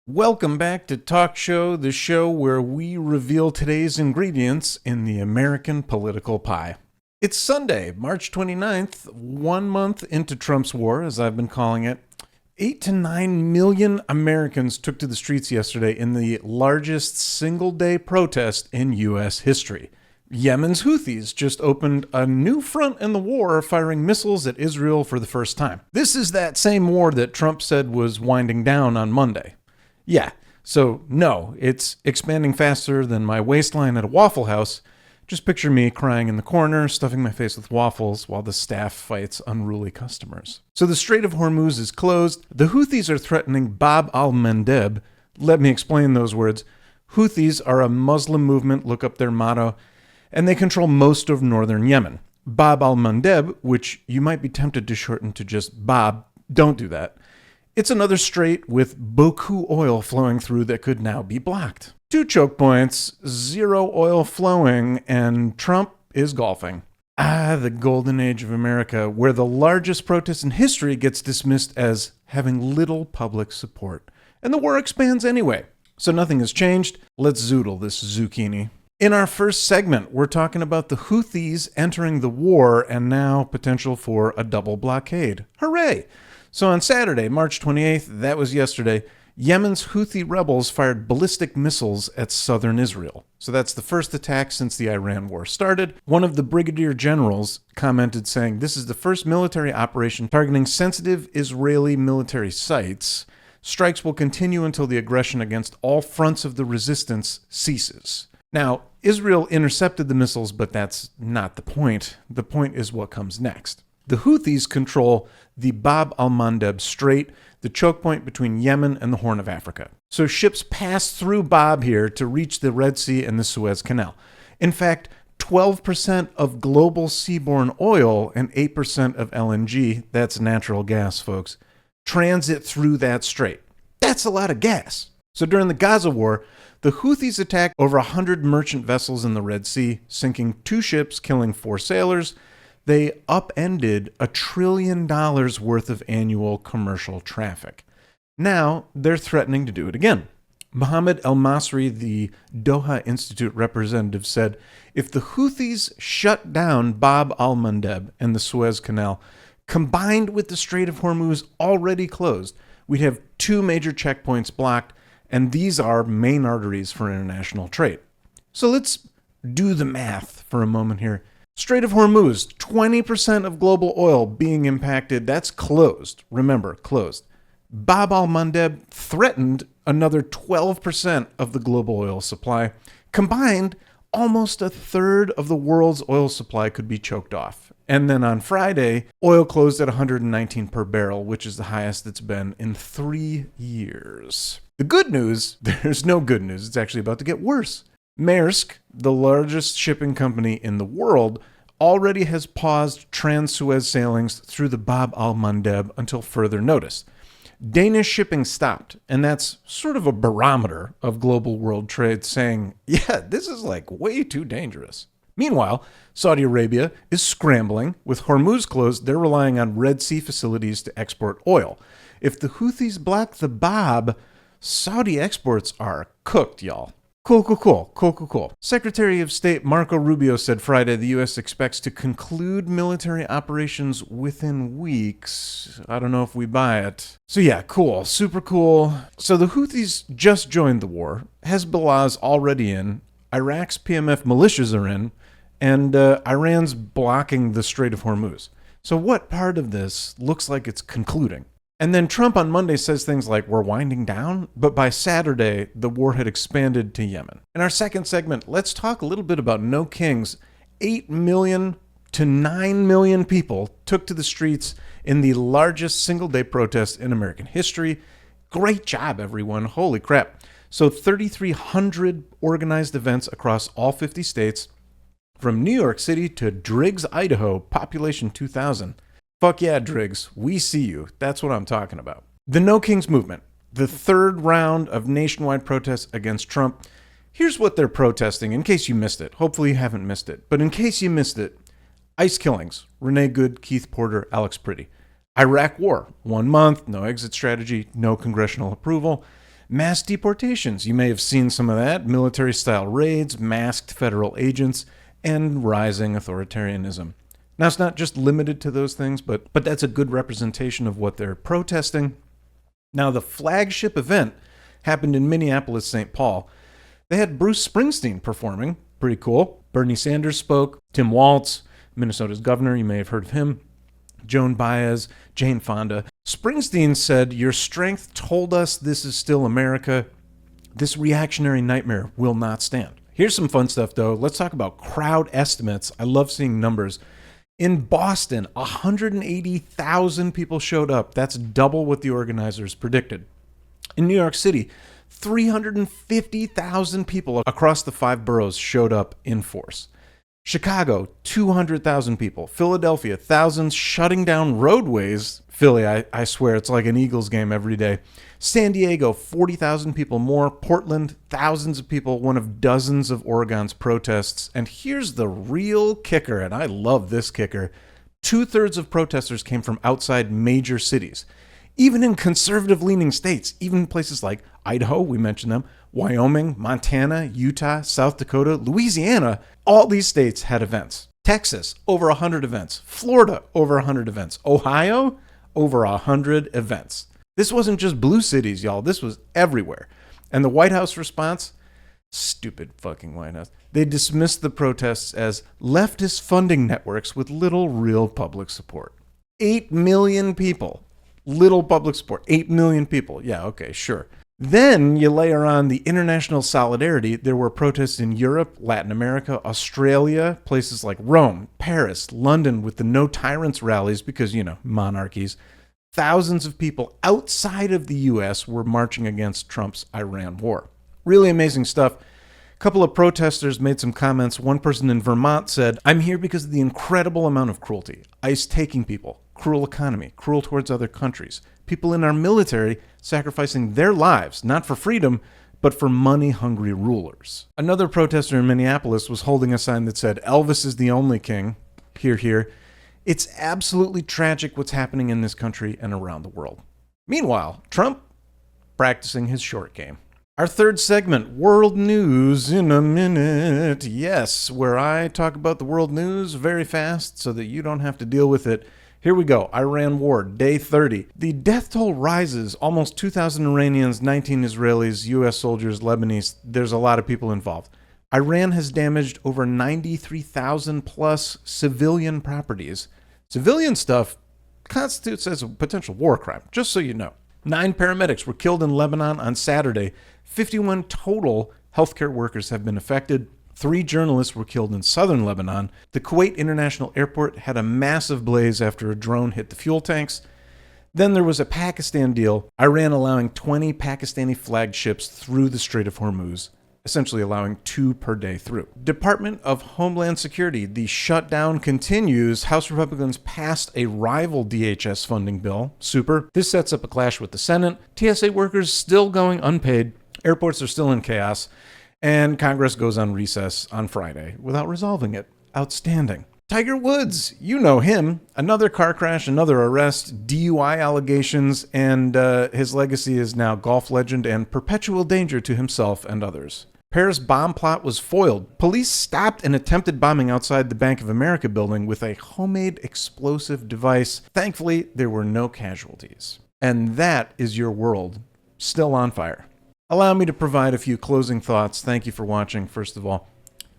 Welcome back to Talk Show, the show where we reveal today's ingredients in the American political pie. It's Sunday, March 29th, 1 month into Trump's war, as I've been calling it. 8 to 9 million Americans took to the streets yesterday in the largest single-day protest in U.S. history. Yemen's Houthis just opened a new front in the war, firing missiles at Israel for the first time. This is that same war that Trump said was winding down on Monday. Yeah, so no, it's expanding faster than my waistline at a Waffle House. Just picture me crying in the corner, stuffing my face with waffles while the staff fights unruly customers. So the Strait of Hormuz is closed. The Houthis are threatening Bab al-Mandeb. Let me explain those words. Houthis are a Muslim movement, look up their motto, and they control most of northern Yemen. Bab al-Mandeb, which you might be tempted to shorten to just Bab, don't do that. It's another strait with beaucoup oil flowing through that could now be blocked. 2 choke points, 0 oil flowing, and Trump is golfing. The golden age of America, where the largest protest in history gets dismissed as having little public support. And the war expands anyway. So nothing has changed. Let's zoodle this zucchini. In our first segment, we're talking about the Houthis entering the war and now potential for a double blockade. Hooray! So on Saturday, March 28th, that was yesterday, Yemen's Houthi rebels fired ballistic missiles at southern Israel. So that's the first attack since the Iran war started. One of the brigadier generals commented saying, "This is the first military operation targeting sensitive Israeli military sites. Strikes will continue until the aggression against all fronts of the resistance ceases." Now, Israel intercepted the missiles, but that's not the point. The point is what comes next. The Houthis control the Bab al-Mandeb Strait, the choke point between Yemen and the Horn of Africa. So ships pass through Bab here to reach the Red Sea and the Suez Canal. In fact, 12% of global seaborne oil and 8% of LNG, that's natural gas, folks, transit through that strait. That's a lot of gas. So during the Gaza war, the Houthis attacked over 100 merchant vessels in the Red Sea, sinking 2 ships, killing 4 sailors. They upended $1 trillion worth of annual commercial traffic. Now they're threatening to do it again. Mohammed El-Masri, the Doha Institute representative, said, if the Houthis shut down Bab al-Mandeb and the Suez Canal, combined with the Strait of Hormuz already closed, we'd have 2 major checkpoints blocked, and these are main arteries for international trade. So let's do the math for a moment here. Strait of Hormuz, 20% of global oil being impacted. That's closed. Remember, closed. Bab al-Mandeb threatened another 12% of the global oil supply. Combined, almost a third of the world's oil supply could be choked off. And then on Friday, oil closed at 119 per barrel, which is the highest it's been in 3 years. The good news, there's no good news. It's actually about to get worse. Maersk, the largest shipping company in the world, already has paused trans-Suez sailings through the Bab al-Mandeb until further notice. Danish shipping stopped, and that's sort of a barometer of global world trade saying, yeah, this is like way too dangerous. Meanwhile, Saudi Arabia is scrambling. With Hormuz closed, they're relying on Red Sea facilities to export oil. If the Houthis block the Bab, Saudi exports are cooked, y'all. Cool. Secretary of State Marco Rubio said Friday the U.S. expects to conclude military operations within weeks. I don't know if we buy it. So yeah, cool. Super cool. So the Houthis just joined the war. Hezbollah's already in. Iraq's PMF militias are in. And Iran's blocking the Strait of Hormuz. So what part of this looks like it's concluding? And then Trump on Monday says things like, we're winding down, but by Saturday, the war had expanded to Yemen. In our second segment, let's talk a little bit about No Kings. 8 million to 9 million people took to the streets in the largest single-day protest in American history. Great job, everyone. Holy crap. So 3,300 organized events across all 50 states, from New York City to Driggs, Idaho, population 2,000. Fuck yeah, Driggs. We see you. That's what I'm talking about. The No Kings movement, the third round of nationwide protests against Trump. Here's what they're protesting, in case you missed it. Hopefully you haven't missed it. But in case you missed it, ICE killings. Renee Good, Keith Porter, Alex Priddy. Iraq war. 1 month, no exit strategy, no congressional approval. Mass deportations. You may have seen some of that. Military-style raids, masked federal agents, and rising authoritarianism. Now, it's not just limited to those things, but that's a good representation of what they're protesting. Now, the flagship event happened in Minneapolis, St. Paul. They had Bruce Springsteen performing. Pretty cool. Bernie Sanders spoke. Tim Walz, Minnesota's governor, you may have heard of him. Joan Baez, Jane Fonda. Springsteen said, "Your strength told us this is still America. This reactionary nightmare will not stand." Here's some fun stuff, though. Let's talk about crowd estimates. I love seeing numbers. In Boston, 180,000 people showed up. That's double what the organizers predicted. In New York City, 350,000 people across the 5 boroughs showed up in force. Chicago, 200,000 people. Philadelphia, thousands shutting down roadways. Philly, I swear, it's like an Eagles game every day. San Diego, 40,000 people more. Portland, thousands of people, one of dozens of Oregon's protests. And here's the real kicker, and I love this kicker. 2/3 of protesters came from outside major cities. Even in conservative-leaning states, even places like Idaho, we mentioned them, Wyoming, Montana, Utah, South Dakota, Louisiana, all these states had events. Texas, over 100 events. Florida, over 100 events. Ohio, over 100 events. This wasn't just blue cities, y'all. This was everywhere. And the White House response? Stupid fucking White House. They dismissed the protests as leftist funding networks with little real public support. 8 million people. Little public support. 8 million people. Yeah, okay, sure. Then you layer on the international solidarity. There were protests in Europe, Latin America, Australia, places like Rome, Paris, London with the No Tyrants rallies because, monarchies. Thousands of people outside of the U.S. were marching against Trump's Iran war. Really amazing stuff. A couple of protesters made some comments. One person in Vermont said, "I'm here because of the incredible amount of cruelty. ICE taking people, cruel economy, cruel towards other countries. People in our military sacrificing their lives, not for freedom, but for money-hungry rulers." Another protester in Minneapolis was holding a sign that said, "Elvis is the only king." Hear, hear. It's absolutely tragic what's happening in this country and around the world. Meanwhile, Trump practicing his short game. Our third segment, World News in a Minute. Yes, where I talk about the world news very fast so that you don't have to deal with it. Here we go. Iran war, day 30. The death toll rises. Almost 2,000 Iranians, 19 Israelis, U.S. soldiers, Lebanese. There's a lot of people involved. Iran has damaged over 93,000 plus civilian properties. Civilian stuff constitutes as a potential war crime, just so you know. 9 paramedics were killed in Lebanon on Saturday. 51 total healthcare workers have been affected. 3 journalists were killed in southern Lebanon. The Kuwait International Airport had a massive blaze after a drone hit the fuel tanks. Then there was a Pakistan deal, Iran allowing 20 Pakistani flagged ships through the Strait of Hormuz, essentially allowing 2 per day through. Department of Homeland Security, the shutdown continues. House Republicans passed a rival DHS funding bill. Super. This sets up a clash with the Senate. TSA workers still going unpaid. Airports are still in chaos. And Congress goes on recess on Friday without resolving it. Outstanding. Tiger Woods, you know him. Another car crash, another arrest, DUI allegations, and his legacy is now golf legend and perpetual danger to himself and others. Paris bomb plot was foiled. Police stopped an attempted bombing outside the Bank of America building with a homemade explosive device. Thankfully, there were no casualties. And that is your world, still on fire. Allow me to provide a few closing thoughts. Thank you for watching, first of all.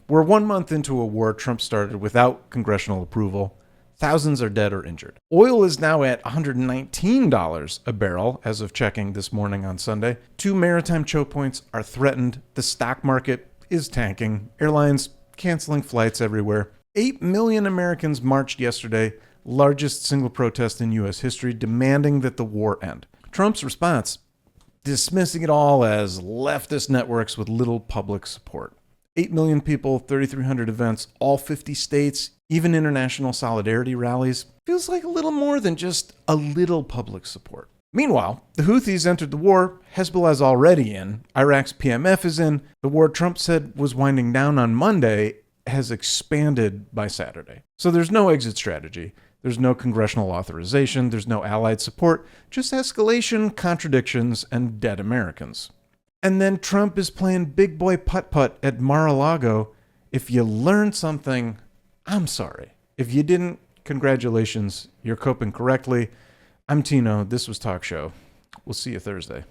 We're 1 month into a war Trump started without congressional approval. Thousands are dead or injured. Oil is now at $119 a barrel as of checking this morning on Sunday. 2 maritime choke points are threatened. The stock market is tanking. Airlines canceling flights everywhere. 8 million Americans marched yesterday, largest single protest in U.S. history, demanding that the war end. Trump's response, dismissing it all as leftist networks with little public support. 8 million people, 3,300 events, all 50 states, even international solidarity rallies. Feels like a little more than just a little public support. Meanwhile, the Houthis entered the war. Hezbollah's already in. Iraq's PMF is in. The war Trump said was winding down on Monday has expanded by Saturday. So there's no exit strategy. There's no congressional authorization. There's no allied support. Just escalation, contradictions, and dead Americans. And then Trump is playing big boy putt-putt at Mar-a-Lago. If you learned something, I'm sorry. If you didn't, congratulations. You're coping correctly. I'm Tino. This was Talk Show. We'll see you Thursday.